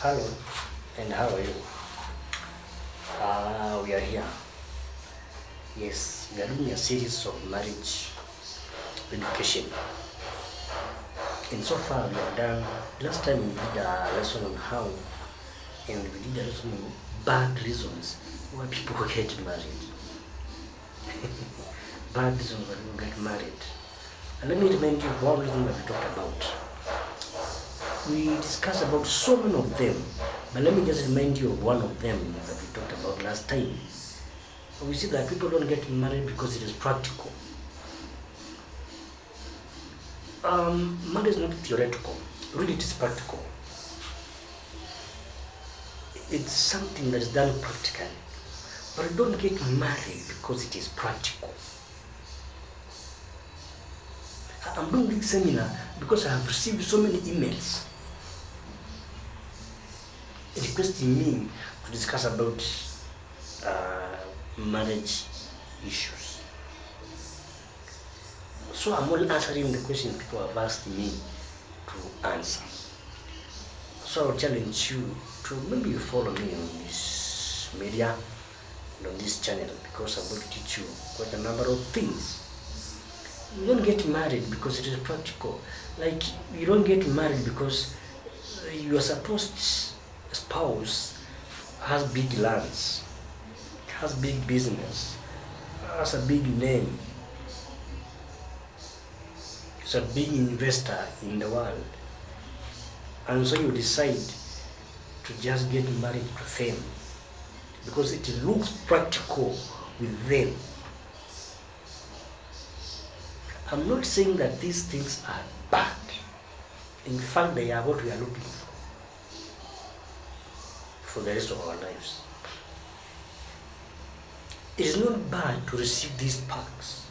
Hello, and how are you? We are here. Yes, we are doing a series of marriage education. And so far we have done, last time we did a lesson on how, and we did a lesson on bad reasons why people get married. Bad reasons why people get married. And let me remind you one reason that we talked about. We discussed about so many of them, but let me just remind you of one of them that we talked about last time. We see that people don't get married because it is practical. Marriage is not theoretical, really it is practical. It's something that is done practically. But you don't get married because it is practical. I'm doing this seminar because I have received so many emails requesting me to discuss about marriage issues. So I'm only answering the question people have asked me to answer. So I'll challenge you to maybe follow me on this media and on this channel, because I'm going to teach you quite a number of things. You don't get married because it is practical. Like, you don't get married because your supposed spouse has big lands, has big business, has a big name, is a big investor in the world. And so you decide to just get married to them because it looks practical with them. I'm not saying that these things are bad. In fact, they are what we are looking for the rest of our lives. It is not bad to receive these perks.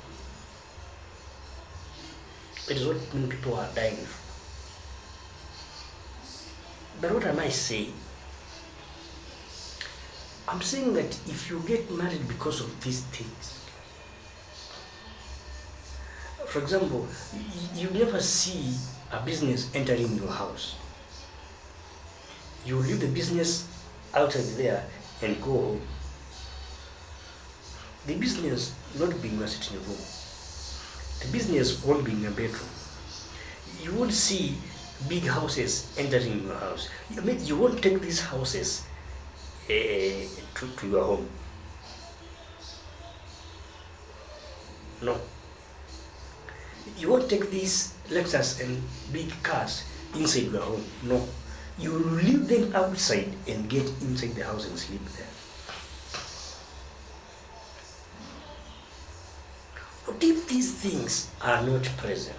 It is what many people are dying for. But what am I saying? I'm saying that if you get married because of these things, for example, you never see a business entering your house. You leave the business outside there and go home. The business not being in a sitting room. The business won't be in a bedroom. You won't see big houses entering your house. I mean, you won't take these houses to your home. No. You won't take these Lexus and big cars inside your home. No. You will leave them outside and get inside the house and sleep there. What if these things are not present?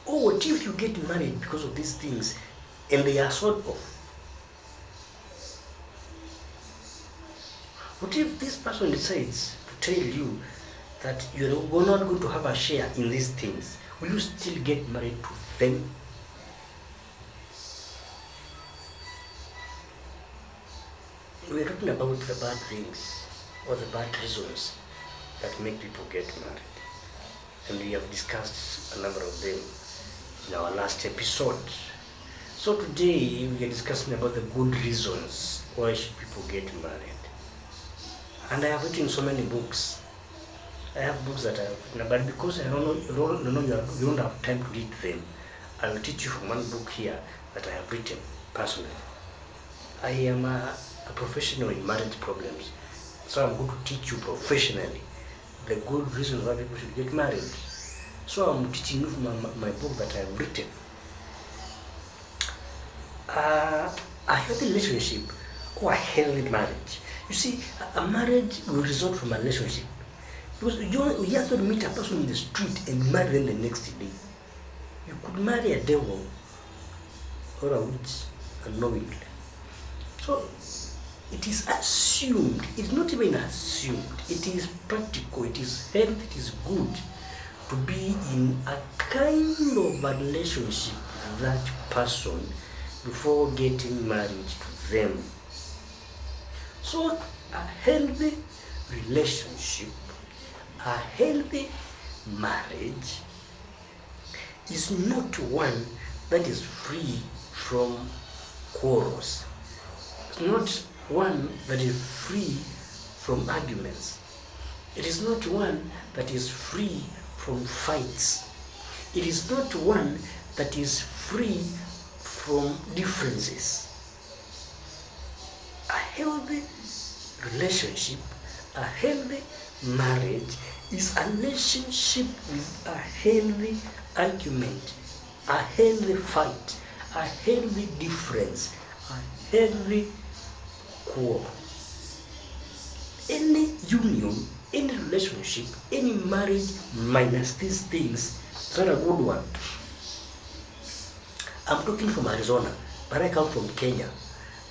Or what if you get married because of these things and they are sort of? What if this person decides to tell you that you're not going to have a share in these things? Will you still get married to them? We're talking about the bad things or the bad reasons that make people get married. And we have discussed a number of them in our last episode. So today we are discussing about the good reasons why should people get married. And I have written so many books. I have books that I have written, but because I don't know you don't have time to read them, I will teach you from one book here that I have written personally. I am a professional in marriage problems, so I'm going to teach you professionally the good reasons why people should get married. So I'm teaching you from my book that I have written. A healthy relationship or a healthy marriage. You see, a marriage will result from a relationship. Because you just don't meet a person in the street and marry them the next day. You could marry a devil or a witch unknowingly. So it is assumed, it's not even assumed, it is practical, it is healthy, it is good to be in a kind of a relationship with that person before getting married to them. So a healthy relationship, a healthy marriage is not one that is free from quarrels. It's not one that is free from arguments. It is not one that is free from fights. It is not one that is free from differences. A healthy relationship, a healthy marriage is a relationship with a healthy argument, a healthy fight, a healthy difference, a healthy quarrel. Any union, any relationship, any marriage minus these things is not a good one. I'm talking from Arizona, but I come from Kenya,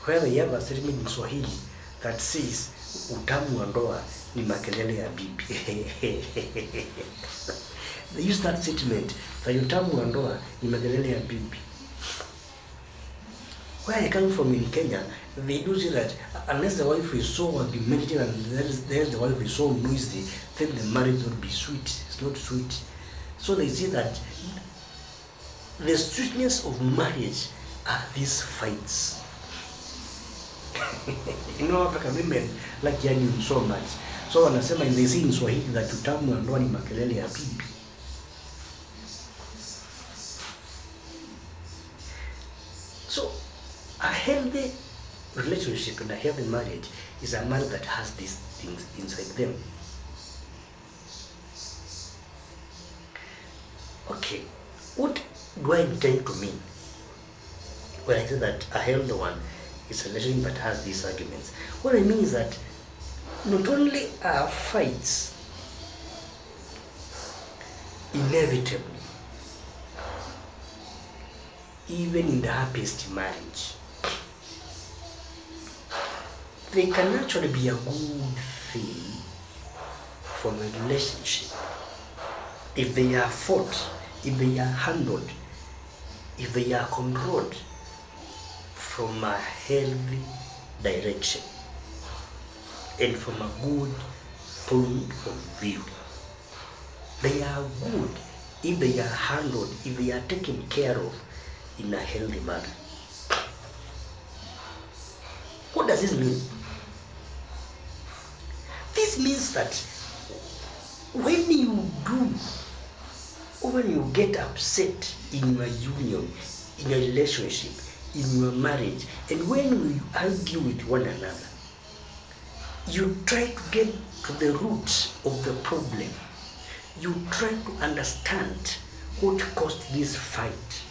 where they have a statement in Swahili that says utamu wa ndoa ni makelele ya bibi. They use that statement that utamu wa ndoa ni makelele ya bibi. Where I come from in Kenya, they do say that unless the wife is so argumentative and the wife is so noisy, then the marriage will be sweet. It's not sweet. So they say that the sweetness of marriage are these fights. You know, African women like arguing so much. So wanasema, they say in Swahili that utamu wa ndoa ni makelele ya bibi. So a healthy relationship and a healthy marriage is a marriage that has these things inside them. Okay, what do I intend to mean when I say that a healthy one is a relationship that has these arguments? What I mean is that not only are fights inevitable, even in the happiest marriage, they can actually be a good thing for a relationship if they are fought, if they are handled, if they are controlled from a healthy direction and from a good point of view. They are good if they are handled, if they are taken care of in a healthy manner. What does this mean? This means that when you do or when you get upset in your union, in your relationship, in your marriage, and when you argue with one another, you try to get to the root of the problem. You try to understand what caused this fight.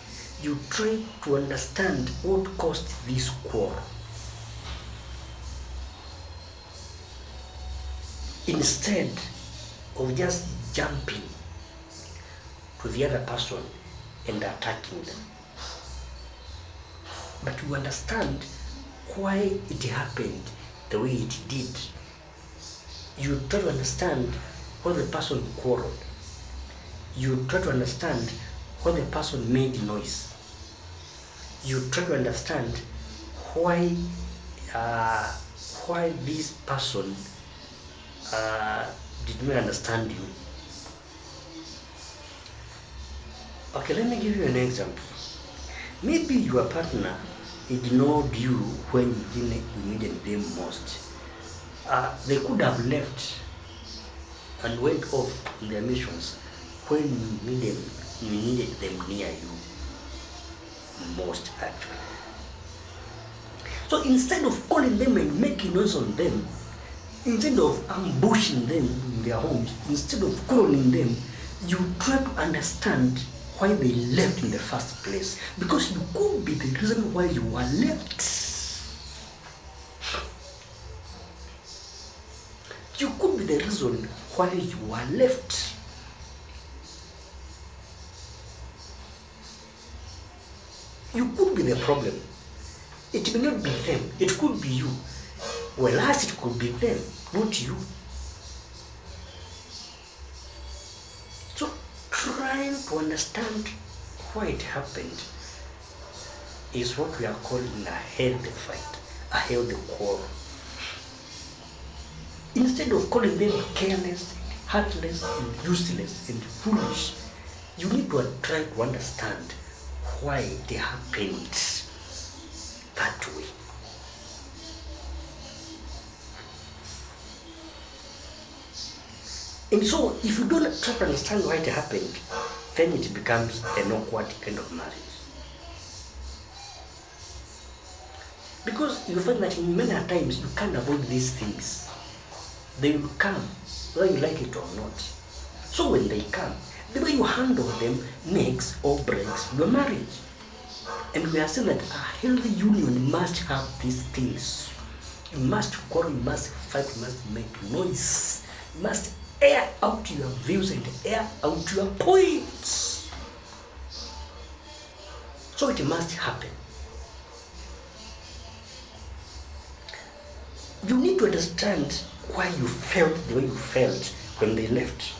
You try to understand what caused this quarrel. Instead of just jumping to the other person and attacking them. But you understand why it happened the way it did. You try to understand why the person quarreled. You try to understand why the person made noise. You try to understand why this person did not understand you. Okay, let me give you an example. Maybe your partner ignored you when you needed them most. They could have left and went off on their missions when you needed them near you most, actually. So instead of calling them and making noise on them, instead of ambushing them in their homes, instead of calling them, you try to understand why they left in the first place. Because you could be the reason why you were left. You could be the reason why you were left. You could be the problem. It may not be them. It could be you. Well, as it could be them, not you. So, trying to understand why it happened is what we are calling a healthy fight, a healthy quarrel. Instead of calling them careless, heartless, and useless, and foolish, you need to try to understand why it happened that way. And so, if you don't try to understand why it happened, then it becomes an awkward kind of marriage. Because you find that in many times you can't avoid these things. They will come, whether you like it or not. So when they come, the way you handle them makes or breaks your marriage. And we are saying that a healthy union must have these things. You must quarrel, you must fight, you must make noise, you must air out your views and air out your points. So it must happen. You need to understand why you felt the way you felt when they left.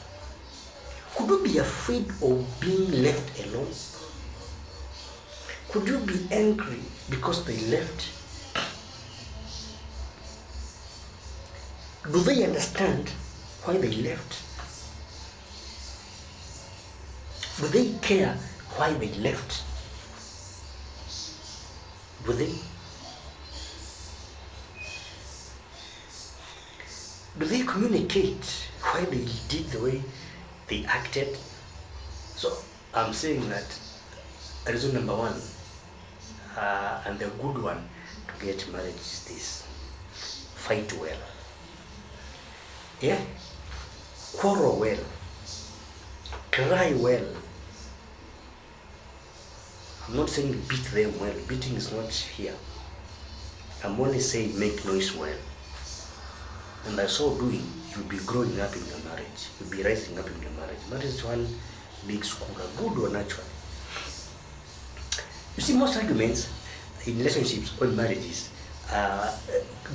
Could you be afraid of being left alone? Could you be angry because they left? Do they understand why they left? Do they care why they left? Do they? Do they communicate why they did the way they acted? So I'm saying that reason number one, and the good one to get married is this: fight well. Yeah? Quarrel well. Cry well. I'm not saying beat them well. Beating is not here. I'm only saying make noise well. And by so doing, you'll be growing up in your marriage. You'll be rising up in your marriage. Marriage is one big school, a good one actually. You see, most arguments in relationships or in marriages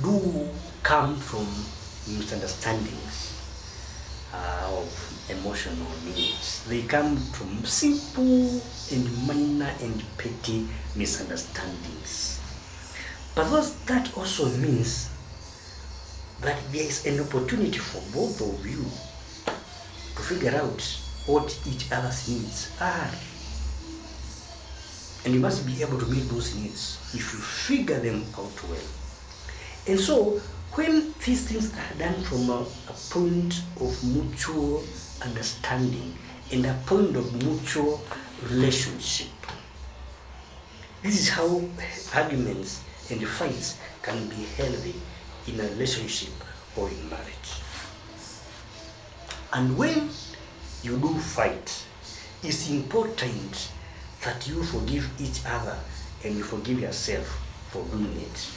do come from misunderstandings of emotional needs. They come from simple and minor and petty misunderstandings. But that also means that there is an opportunity for both of you to figure out what each other's needs are. And you must be able to meet those needs if you figure them out well. And so, when these things are done from a point of mutual understanding and a point of mutual relationship, this is how arguments and fights can be healthy in a relationship or in marriage. And when you do fight, it's important that you forgive each other and you forgive yourself for doing it.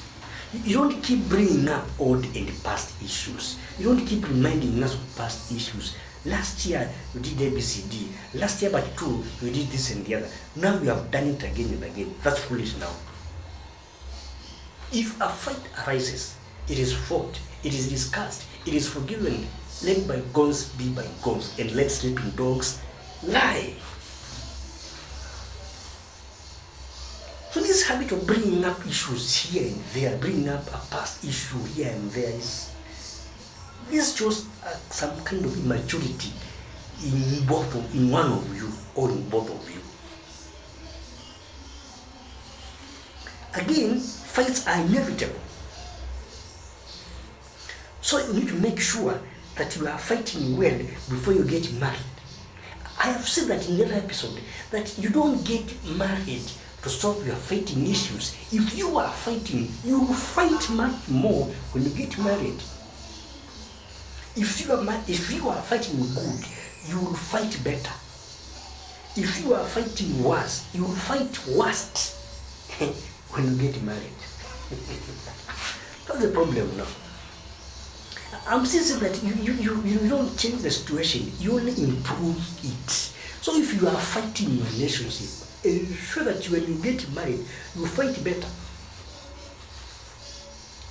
You don't keep bringing up old and past issues. You don't keep reminding us of past issues. Last year you did ABCD. Last year but two you did this and the other. Now you have done it again and again. That's foolish now. If a fight arises, it is fought, it is discussed, it is forgiven. Let bygones be bygones and let sleeping dogs lie. So this habit of bringing up issues here and there, bringing up a past issue here and there, this shows some kind of immaturity in one of you or in both of you. Again, fights are inevitable. So you need to make sure that you are fighting well before you get married. I have said that in the other episode, that you don't get married to solve your fighting issues. If you are fighting, you will fight much more when you get married. If you are fighting good, you will fight better. If you are fighting worse, you will fight worst when you get married. That's the problem now. I'm saying that you don't change the situation, you only improve it. So if you are fighting your relationship, ensure that when you get married, you fight better.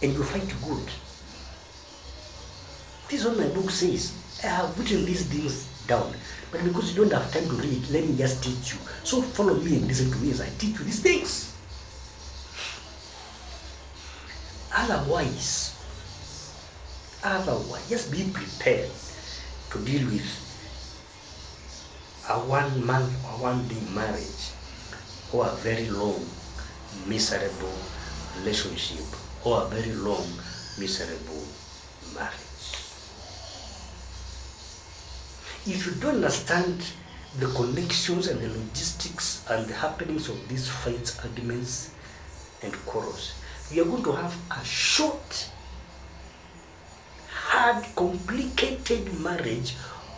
And you fight good. This is what my book says. I have written these things down. But because you don't have time to read, let me just teach you. So follow me and listen to me as I teach you these things. Otherwise, just be prepared to deal with a 1 month or 1 day marriage or a very long, miserable relationship, or a very long, miserable marriage. If you don't understand the connections and the logistics and the happenings of these fights, arguments, and quarrels, you are going to have a short, hard, complicated marriage,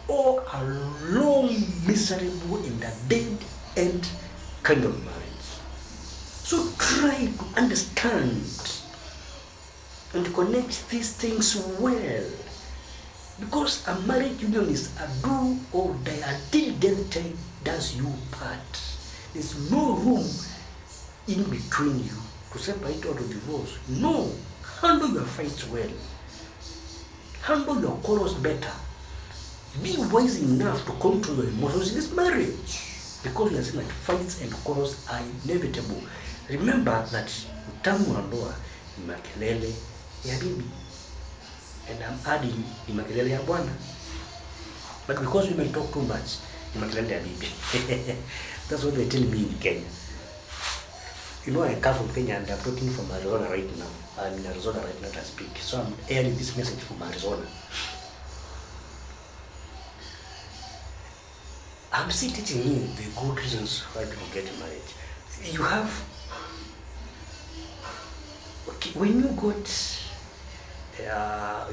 or a long, miserable, and a dead-end kind of marriage. So try to understand and connect these things well, because a marriage union is a do or die, until death does you part. There's no room in between you to separate or to divorce. No, handle your fights well. Handle your quarrels better. Be wise enough to control your emotions in this marriage, because we are saying that fights and quarrels are inevitable. Remember that utamu wa ndoa ni makelele ya bibi, and I'm adding ni makelele ya bwana. But because women talk too much, ni makelele ya bibi. That's what they're telling me in Kenya. You know, I come from Kenya and I'm talking from Arizona right now. I'm in Arizona right now to speak. So I'm airing this message from Arizona. I'm still teaching you the good reasons why people get married. You have, okay, when you got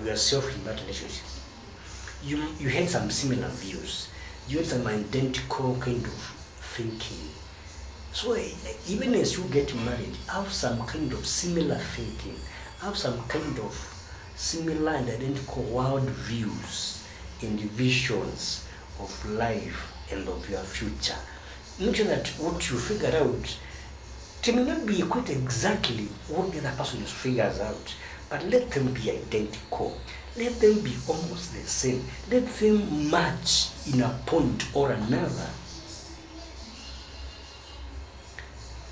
yourself in that relationship, you had some similar views. You had some identical kind of thinking. So even as you get married, have some kind of similar thinking, have some kind of similar and identical world views and visions of life and of your future. Make sure that what you figure out, it may not be quite exactly what the other person figures out, but let them be identical. Let them be almost the same. Let them match in a point or another.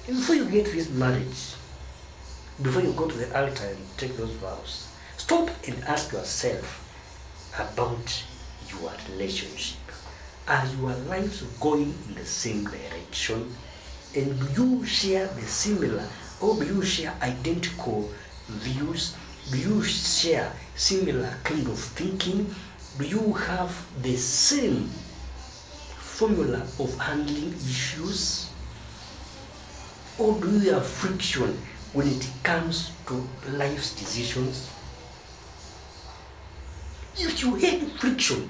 Before you get this marriage, before you go to the altar and take those vows, stop and ask yourself about your relationship. Are your lives going in the same direction? And do you share the similar, or do you share identical views? Do you share similar kind of thinking? Do you have the same formula of handling issues? Or do you have friction when it comes to life's decisions? If you had friction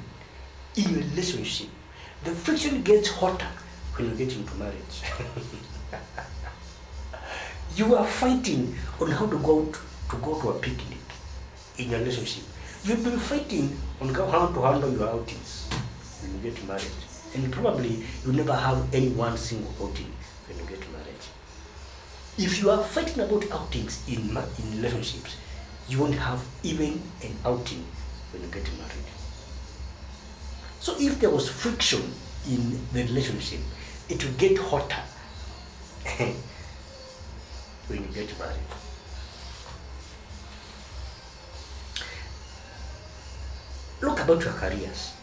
in your relationship, the friction gets hotter when you get into marriage. You are fighting on how to go to a picnic in your relationship. You've been fighting on how to handle your outings when you get married. And probably you never have any one single outing when you get married. If you are fighting about outings in relationships, you won't have even an outing when you get married. So if there was friction in the relationship, it will get hotter when you get married. Look about your careers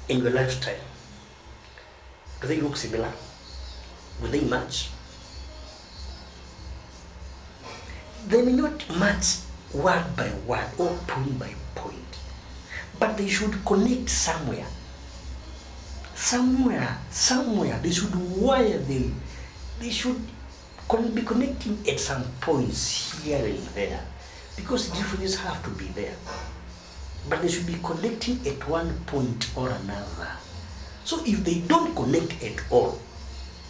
and your lifestyle. Do they look similar? Do they match? They may not match word by word or point by point, but they should connect somewhere. Somewhere, they should wire them. They should be connecting at some points here and there, because differences have to be there. But they should be connecting at one point or another. So if they don't connect at all,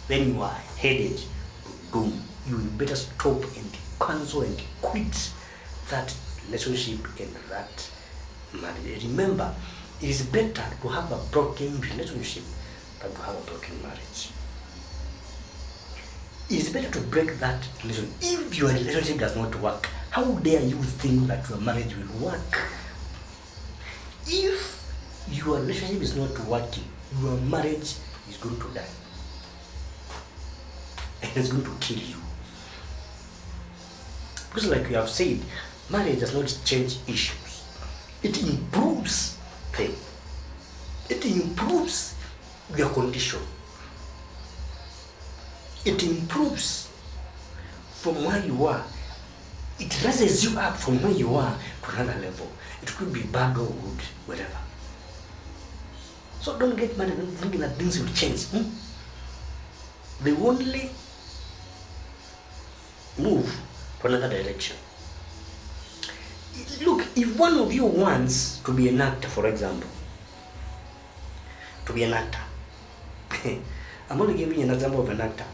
then you are headed to doom. You will better stop and cancel and quit that relationship and that marriage. Remember, it is better to have a broken relationship than to have a broken marriage. It is better to break that relationship. If your relationship does not work, how dare you think that your marriage will work? If your relationship is not working, your marriage is going to die. And it's going to kill you. Because like we have said, marriage does not change issues. It improves them. It improves your condition. It improves from where you are. It raises you up from where you are to another level. It could be bad or good, whatever. So don't get married thinking that things will change. They only move to another direction. Look, if one of you wants to be an actor, for example, to be an actor, I'm only giving you an example of an actor,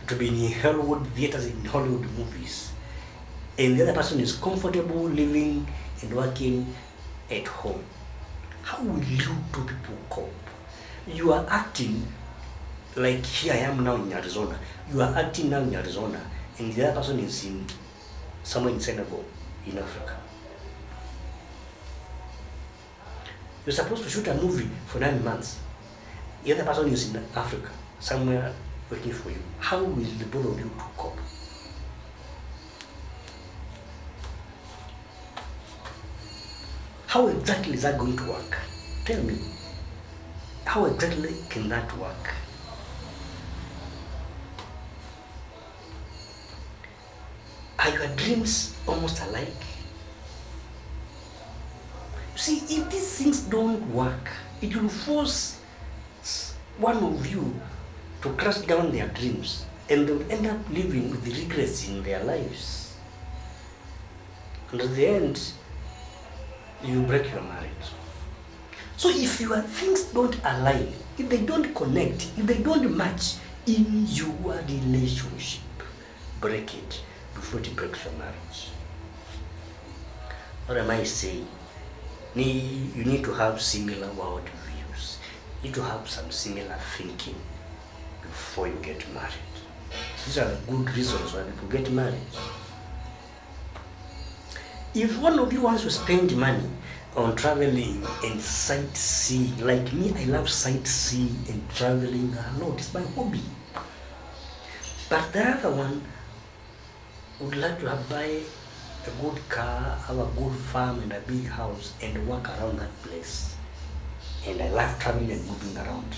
to be in Hollywood theaters, in Hollywood movies, and the other person is comfortable living and working at home, how will you two people cope? You are acting like here I am now in Arizona. You are acting now in Arizona, and the other person is in somewhere in Senegal, in Africa. You're supposed to shoot a movie for 9 months. The other person is in Africa, somewhere waiting for you. How will the both of you two cope? How exactly is that going to work? Tell me. How exactly can that work? Are your dreams almost alike? You see, if these things don't work, it will force one of you to crush down their dreams, and they'll end up living with the regrets in their lives. And at the end, you break your marriage. So if your things don't align, if they don't connect, if they don't match in your relationship, break it before it breaks your marriage. What am I saying? You need to have similar world views. You need to have some similar thinking before you get married. These are the good reasons why people get married. If one of you wants to spend money on traveling and sightseeing, like me, I love sightseeing and traveling a lot. It's my hobby. But the other one would like to buy a good car, have a good farm and a big house and work around that place. And I love traveling and moving around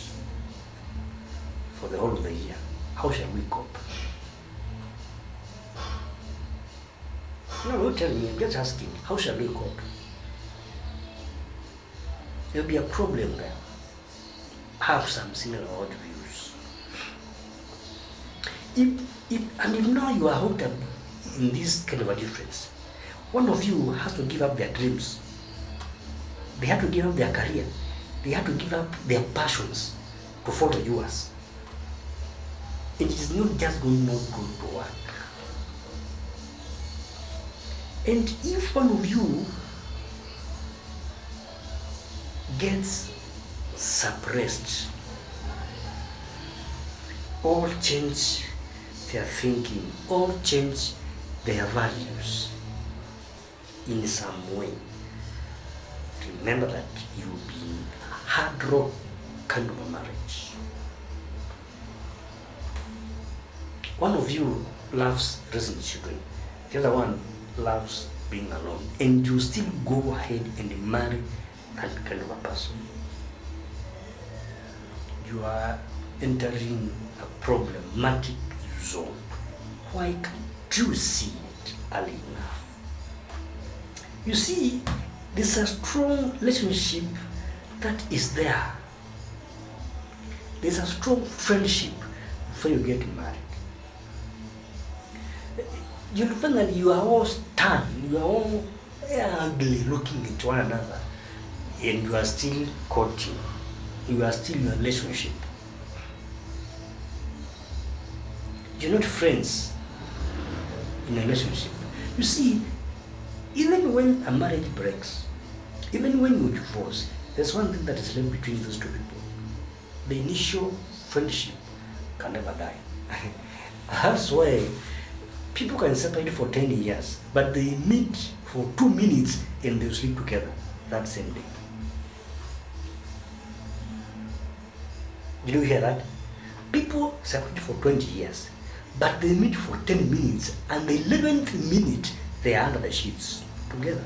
for the whole of the year. How shall we cope? No, don't tell me, I'm just asking, how shall we cope? There'll be a problem there. Have some similar world views. If now you are hooked up in this kind of a difference, one of you has to give up their dreams. They have to give up their career. They have to give up their passions to follow yours. It is not just going to work. And if one of you gets suppressed or change their thinking or change their values in some way, remember that you will be in a hard rock kind of a marriage. One of you loves raising children, the other one loves being alone, and you still go ahead and marry that kind of a person. You are entering a problematic zone. Why can't you see it early enough? You see, there's a strong relationship that is there. There's a strong friendship before you get married. You'll find that you are all stunned, you are all ugly looking at one another, and you are still courting, you are still in a relationship. You're not friends in a relationship. You see, even when a marriage breaks, even when you divorce, there's one thing that is left between those two people. The initial friendship can never die. That's why people can separate for 10 years, but they meet for 2 minutes and they'll sleep together that same day. Did you hear that? People separate for 20 years, but they meet for 10 minutes, and the 11th minute they are under the sheets together.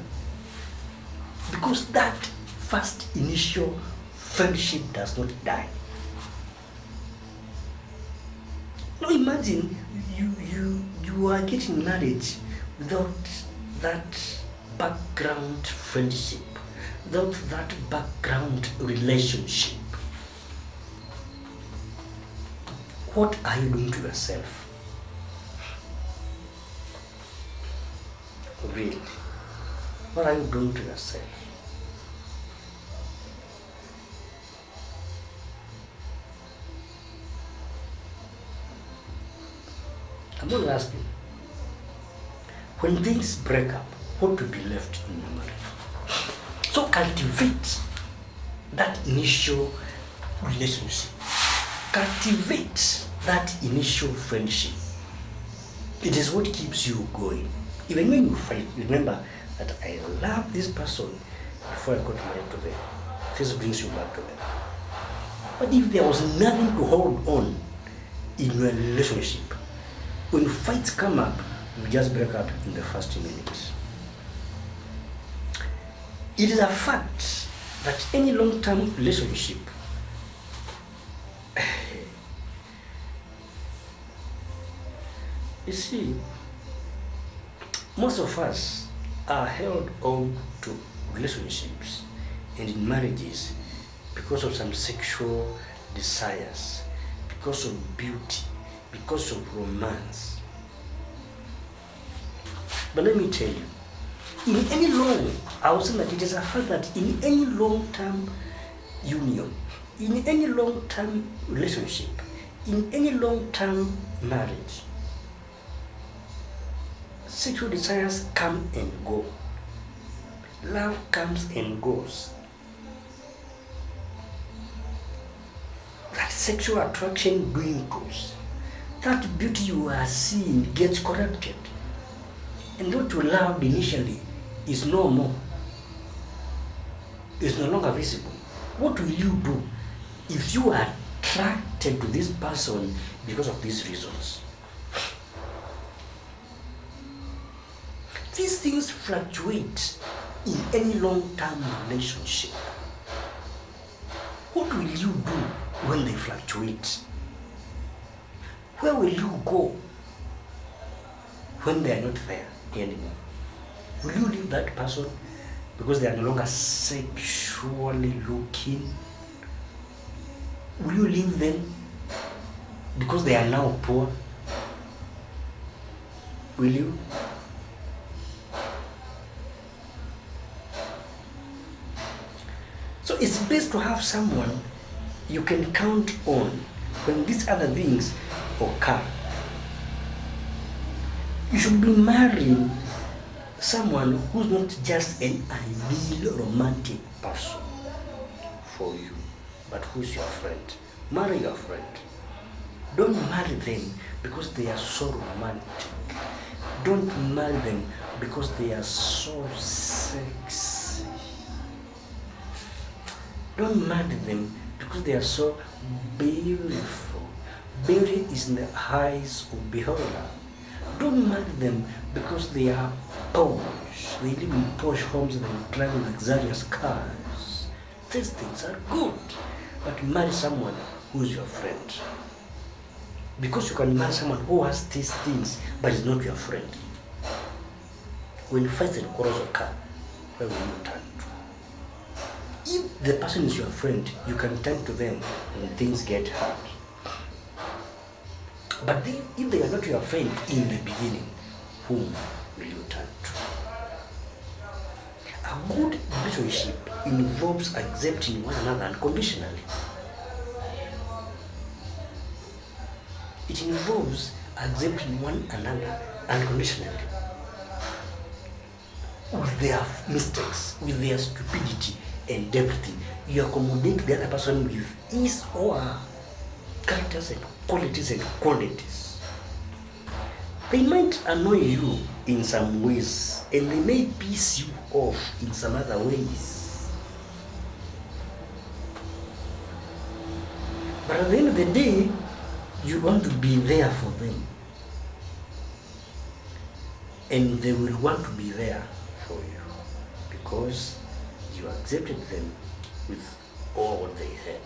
Because that first initial friendship does not die. imagine you are getting married without that background friendship, without that background relationship. What are you doing to yourself? Really, what are you doing to yourself? I'm only asking, when things break up, what will be left in your marriage? So cultivate that initial relationship. Cultivate that initial friendship. It is what keeps you going. Even when you fight, remember that I love this person before I got married to them. This brings you back to them. But if there was nothing to hold on in your relationship, when fights come up, you just break up in the first minutes. It is a fact that any long-term relationship you see, most of us are held on to relationships and in marriages because of some sexual desires, because of beauty, because of romance. But let me tell you, I would say that it is a fact that in any long-term union, in any long-term relationship, in any long-term marriage, sexual desires come and go. Love comes and goes. That sexual attraction dwindles. That beauty you are seeing gets corrupted. And what you loved initially is no more. It's no longer visible. What will you do if you are attracted to this person because of these reasons? These things fluctuate in any long-term relationship. What will you do when they fluctuate? Where will you go when they are not there anymore? Will you leave that person because they are no longer sexually looking? Will you leave them because they are now poor? Will you? So it's best to have someone you can count on when these other things occur. You should be marrying someone who's not just an ideal romantic person for you, but who's your friend. Marry your friend. Don't marry them because they are so romantic. Don't marry them because they are so sexy. Don't marry them because they are so beautiful. Beauty is in the eyes of beholder. Don't marry them because they are posh. They live in posh homes and they drive luxurious cars. These things are good. But marry someone who is your friend. Because you can marry someone who has these things but is not your friend. When fights and quarrels occur, where will you turn to? If the person is your friend, you can turn to them when things get hard. But if they are not your friend in the beginning, whom will you turn to? A good relationship involves accepting one another unconditionally. It involves accepting one another unconditionally. With their mistakes, with their stupidity and everything, you accommodate the other person with his or her characters and qualities and qualities. They might annoy you in some ways and they may piss you off in some other ways. But at the end of the day, you want to be there for them. And they will want to be there for you because you accepted them with all what they had.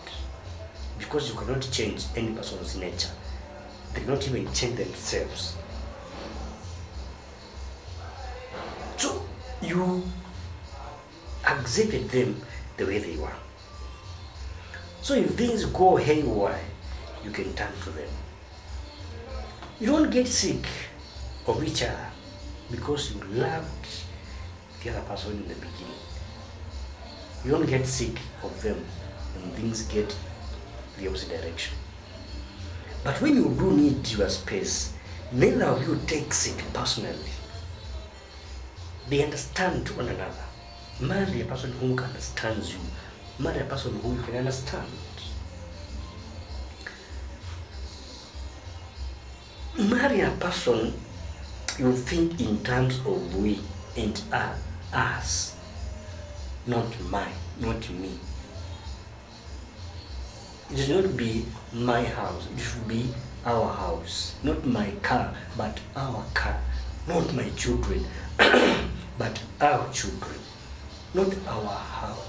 Because you cannot change any person's nature. They cannot even change themselves. So you accepted them the way they were. So if things go haywire, you can turn to them. You don't get sick of each other because you loved the other person in the beginning. You don't get sick of them when things get the opposite direction. But when you do need your space, neither of you takes it personally. They understand one another. Marry a person who understands you. Marry a person who you can understand. Marry a person you think in terms of we and us, not mine, not me. It should not be my house, it should be our house. Not my car, but our car. Not my children, but our children. Not our house,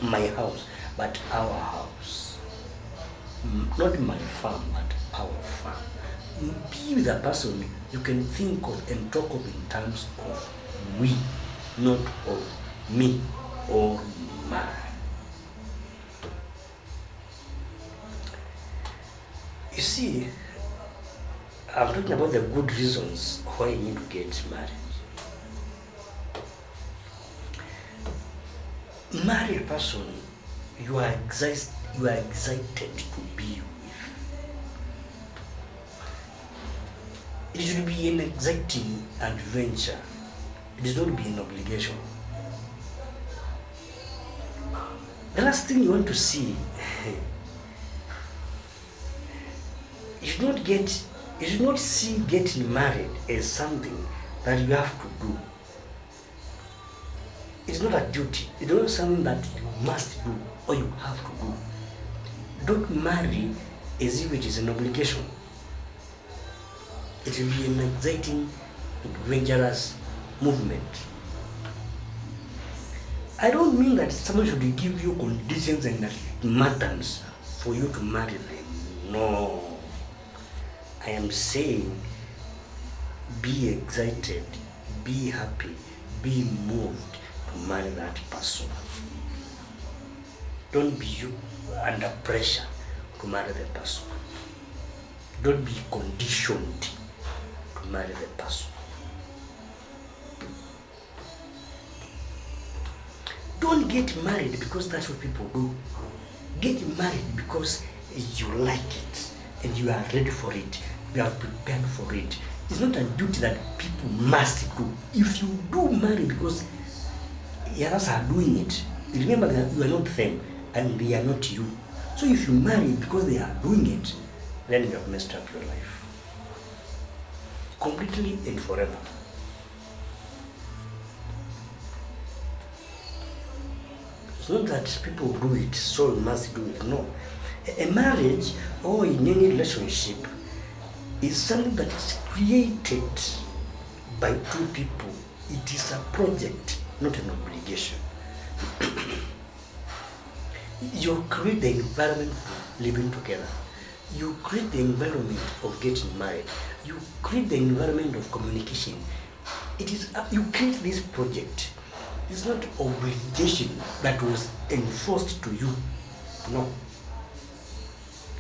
my house, but our house. Not my farm, but our farm. Be with a person you can think of and talk of in terms of we, not of me or mine. You see, I'm talking about the good reasons why you need to get married. Marry a person you are excited to be with. It should be an exciting adventure. It should not be an obligation. The last thing you want to see, you should not see getting married as something that you have to do. It's not a duty. It's not something that you must do or you have to do. Don't marry as if it is an obligation. It will be an exciting, adventurous movement. I don't mean that someone should give you conditions and ultimatums for you to marry them. No. I am saying be excited, be happy, be moved to marry that person. Don't be you under pressure to marry the person. Don't be conditioned to marry the person. Don't get married because that's what people do. Get married because you like it and you are ready for it. You are prepared for it. It's not a duty that people must do. If you do marry because others are doing it, remember that you are not them and they are not you. So if you marry because they are doing it, then you have messed up your life. Completely and forever. It's not that people do it, so you must do it. No. A marriage or in any relationship is something that is created by two people. It is a project, not an obligation. You create the environment for living together. You create the environment of getting married. You create the environment of communication. It is you create this project. It's not obligation that was enforced to you. No.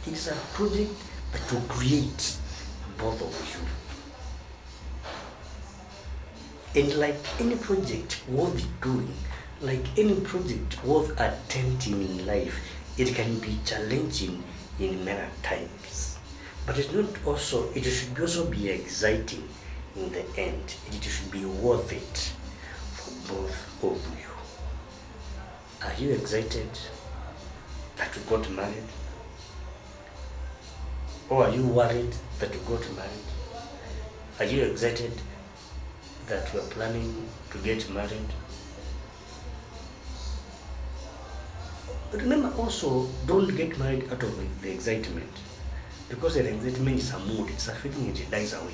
It is a project that will create both of you. And like any project worth doing, like any project worth attempting in life, it can be challenging in many times. But it's not also, it should also be exciting in the end. It should be worth it for both of you. Are you excited that you got married? Or are you worried that you got married? Are you excited that you are planning to get married? But remember also, don't get married out of the excitement. Because the excitement is a mood, it's a feeling, and it dies away.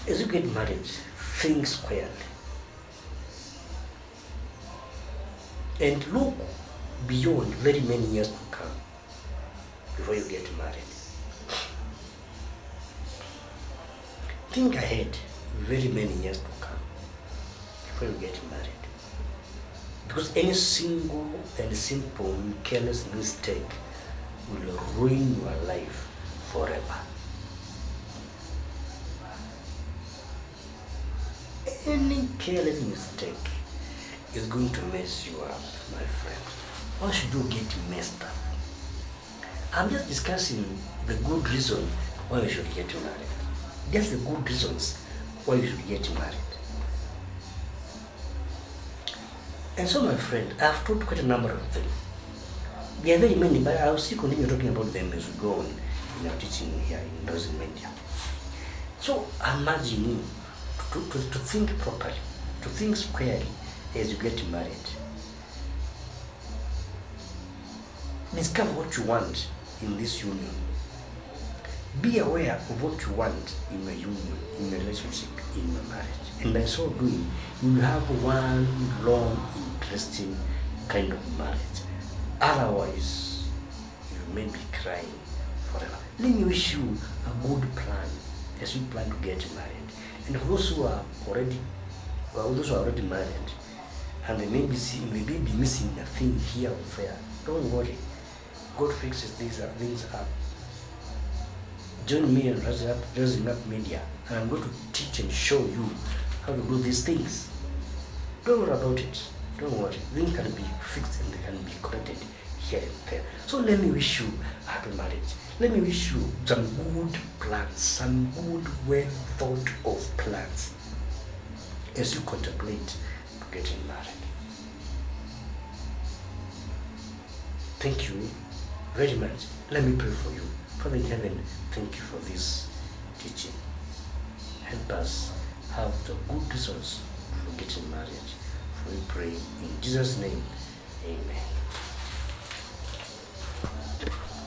As you get married, think squarely. And look beyond very many years to come before you get married. Think ahead very many years to come before you get married. Because any single and simple careless mistake will ruin your life forever. Any careless mistake is going to mess you up, my friend. Why should you get messed up? I'm just discussing the good reason why you should get married. Just the good reasons why you should get married. And so, my friend, I've told quite a number of them. There are very many, but I'll still continue talking about them as we go on in our teaching here in Rosy Media. So, I'm urging you to think properly, to think squarely as you get married. Discover what you want in this union. Be aware of what you want in a union, in a relationship, in your marriage. And by so doing, you will have one long, interesting kind of marriage. Otherwise, you may be crying forever. Let me wish you a good plan as you plan to get married. And for those who are already, married, and they may be missing a thing here or there, don't worry. God fixes things up. Join me on Raising Up Media, and I'm going to teach and show you how to do these things. Don't worry about it. Don't worry. Things can be fixed and they can be corrected here and there. So let me wish you a happy marriage. Let me wish you some good plans, some good, well thought of plans as you contemplate getting married. Thank you very much. Let me pray for you. Father in heaven, thank you for this teaching. Help us have the good reasons for getting married. For we pray in Jesus' name, amen.